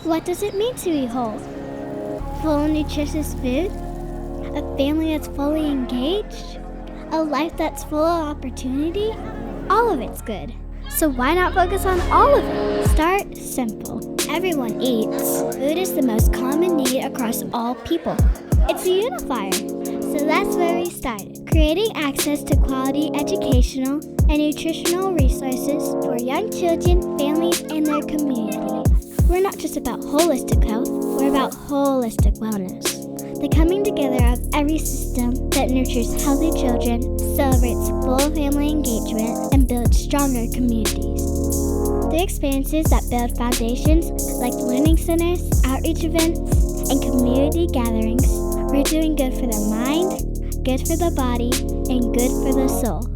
What does it mean to be whole? Full, nutritious food? A family that's fully engaged? A life that's full of opportunity? All of it's good. So why not focus on all of it? Start simple. Everyone eats. Food is the most common need across all people. It's a unifier. So that's where we started. Creating access to quality educational and nutritional resources for young children, families, and their community. We're not just about holistic health, we're about holistic wellness. The coming together of every system that nurtures healthy children, celebrates full family engagement, and builds stronger communities. Through experiences that build foundations like learning centers, outreach events, and community gatherings, we're doing good for the mind, good for the body, and good for the soul.